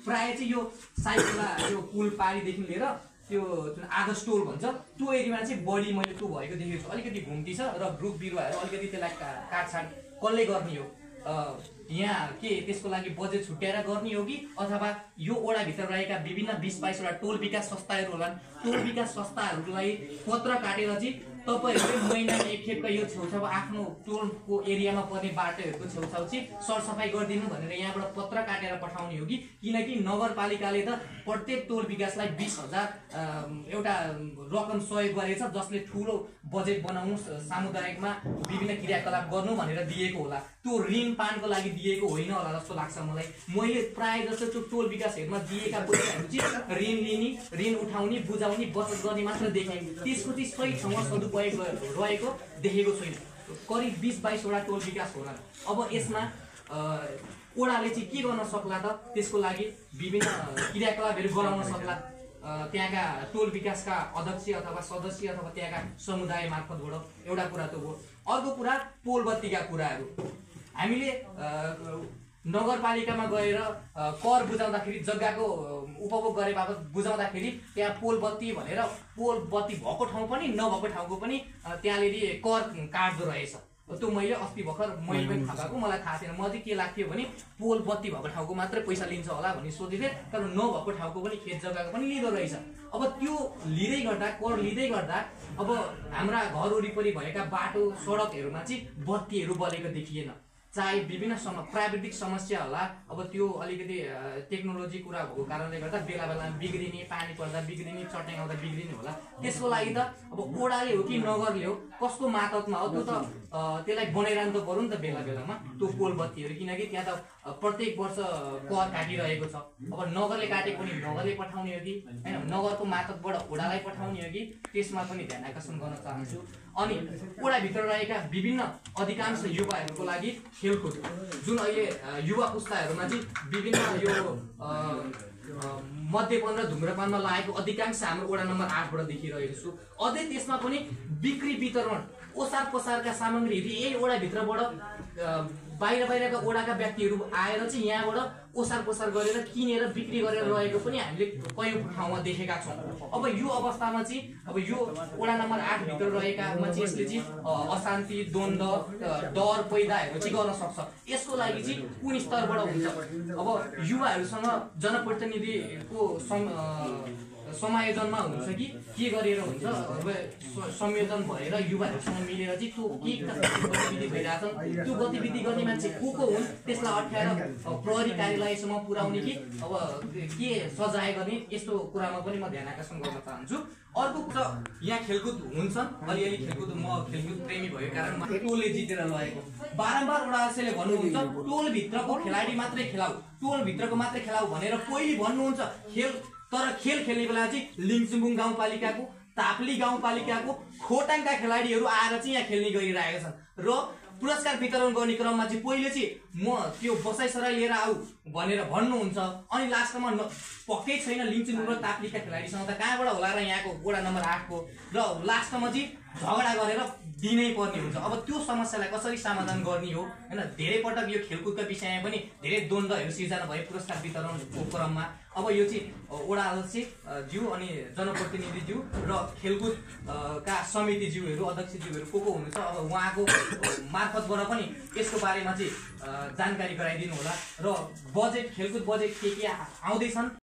प्राय चाहिँ यो साइकलमा यो पुल पारीदेखि लिएर त्यो जुन आदर्श टोल भन्छ त्यो एरियामा चाहिँ बढी मैले त्यो भएको देखेको छु। अलिकति घुम्ती छ र रुख बिरुवाहरू अलिकति त्यसलाई काटछाट कसले गर्ने हो, यहाँ के त्यसको लागि बजेट छुट्याएर गर्ने हो कि अथवा यो ओडाभित्र रहेका विभिन्न 20-22 वटा टोल विकास संस्थाहरू होलान्, टोल विकास संस्थाहरूलाई पत्र काटेर चाहिँ तपाईहरुले महिनामा एकखेपका यो छेउछाउ आफ्नो टोलको एरियामा पर्ने बाटोहरूको छेउछाउ चाहिँ सरसफाई गरिदिनु भनेर यहाँबाट पत्र काटेर पठाउने हो कि, किनकि नगरपालिकाले त प्रत्येक टोल विकासलाई 20,000 एउटा रकम सहयोग गरेछ, जसले ठूलो बजेट बनाउनु, सामुदायिकमा विभिन्न क्रियाकलाप गर्नु भनेर दिएको होला। त्यो ऋण पानको लागि दिएको होइन होला जस्तो लाग्छ मलाई। मैले प्राय जस्तो त्यो टोल विकासहरुमा दिएका पैसाहरु चाहिँ ऋण लिने, ऋण उठाउने, बुझाउने, बचत गर्ने मात्र देखे। त्यसको चाहिँ सही ठाउँमा सदुपयोग रहेको देखेको छैन। करिब 20-22 वटा टोल विकास होला। अब यसमा ओडाले चाहिँ के गर्न सक्ला त? त्यसको लागि विभिन्न क्रियाकलापहरु गराउन सक्ला। त्यहाँका टोल विकासका अध्यक्ष अथवा सदस्य अथवा त्यहाँका समुदाय मार्फतबाट एउटा कुरा त हो। अर्को कुरा पोल बत्तीका कुराहरू। हामीले नगरपालिकामा गएर कर बुझाउँदाखेरि, जग्गाको उपभोग गरे बापत बुझाउँदाखेरि त्यहाँ पोल बत्ती भनेर पोल बत्ती भएको ठाउँ पनि नभएको ठाउँको पनि त्यहाँले कर काट्दो रहेछ। त्यो मैले अस्ति भर्खर मैले पनि थाहा भएको, मलाई थाहा थिएन। म चाहिँ के लाग्थ्यो भने पोल बत्ती भएको ठाउँको मात्रै पैसा लिन्छ होला भन्ने सोचेथे, तर नभएको ठाउँको पनि खेत जग्गाको पनि लिँदो रहेछ। अब त्यो लिँदै गर्दा, कर लिँदै गर्दा अब हाम्रा घर वरिपरि भएका बाटो सडकहरुमा चाहिँ बत्तीहरु बलेको देखिएन। चाहे विभिन्न प्राविधिक समस्या होला, अब त्यो अलिकति टेक्नोलोजी कुरा भएको कारणले गर्दा बेला बेला बिग्रिने, पानी पर्दा बिग्रिने, चट्याङ आउँदा बिग्रिने होला। त्यसको लागि त अब ओडाले हो कि नगरले हो, कसको मातहतमा हो त्यो त त्यसलाई बनाइरहनु त पर्यो नि त बेला बेलामा त्यो पोल बत्तीहरु, किनकि त्यहाँ त प्रत्येक वर्ष कर काटिरहेको छ। अब नगरले काटेको पनि नगरले पठाउने हो कि हैन, नगरको मातहतबाट ओडालाई पठाउने हो कि, त्यसमा पनि ध्यान आकर्षण गर्न चाहन्छु। अनि ओडाभित्र रहेका विभिन्न अधिकांश युवाहरूको लागि खेलकुद, जुन अहिले युवा पुस्ताहरूमा चाहिँ विभिन्न यो मद्यपान र धुम्रपानमा लागेको अधिकांश हाम्रो वडा नम्बर 8 बाट देखिरहेको छु। अझै त्यसमा पनि बिक्री वितरण, ओसार पसारका सामग्रीहरू यही ओडाभित्रबाट बाहिरका ओडाका व्यक्तिहरू आएर चाहिँ यहाँबाट ओसार पसार गरेर किनेर बिक्री गरेर रहेको पनि हामीले कयौं ठाउँमा देखेका छौँ। अब यो अवस्थामा चाहिँ अब यो वडा नम्बर 8 भित्र रहेका मान्छे यसले चाहिँ अशान्ति, द्वन्द, डर पैदाहरू चाहिँ गर्न सक्छ। यसको लागि चाहिँ कुन स्तरबाट हुन्छ? अब युवाहरूसँग जनप्रतिनिधिको समायोजनमा हुन्छ कि के गरेर हुन्छ? अब संयोजन भएर युवाहरूसँग मिलेर चाहिँ त्यो के गतिविधि भइरहेछन्, त्यो गतिविधि गर्ने मान्छे को हुन्, त्यसलाई अप्ठ्याएर प्रहरी कार्यालयसम्म पुर्याउने कि अब के सजाय गर्ने, यस्तो कुरामा पनि म ध्यान आकर्षण गर्न चाहन्छु। अर्को कुरा, यहाँ खेलकुद हुन्छन्, अलिअलि खेलकुद, म खेलकुद प्रेमी भएको कारण टोलले जितेर लगेको। बारम्बार ओडाध्यक्षले भन्नुहुन्छ टोलभित्रको खेलाडी मात्रै खेलाऊ, टोलभित्रको मात्रै खेलाऊ भनेर पहिले भन्नुहुन्छ। तर खेल खेल्ने बेला चाहिँ लिङचुम्बुङ गाउँपालिकाको, ताप्ली गाउँपालिकाको, खोटाङका खेलाडीहरू आएर चाहिँ यहाँ खेल्ने गरिरहेका छन् र पुरस्कार वितरण गर्ने क्रममा चाहिँ पहिले चाहिँ म त्यो बसाइसराई लिएर आऊ भनेर भन्नुहुन्छ, अनि लास्टमा पक्कै छैन लिङचुम्बुङ र ताप्लीका खेलाडीसँग त कहाँबाट होला र यहाँको वडा नम्बर 8 को, र लास्टमा चाहिँ झगडा गरेर दिनै पर्ने हुन्छ। अब त्यो समस्यालाई कसरी समाधान गर्ने हो हैन? धेरै पटक यो खेलकुदका विषयमा पनि धेरै द्वन्द्वहरू सिर्जना भए पुरस्कार वितरणको क्रममा। अब यो चाहिँ वडा अध्यक्ष ज्यू अनि जनप्रतिनिधि ज्यू र खेलकुद का समिति ज्यूहरू, अध्यक्ष ज्यूहरू को हुनुहुन्छ, अब उहाँको मार्फतबाट पनि यसको बारेमा चाहिँ जानकारी गराइदिनु होला। र बजेट, खेलकुद बजेट के आउँदैछन्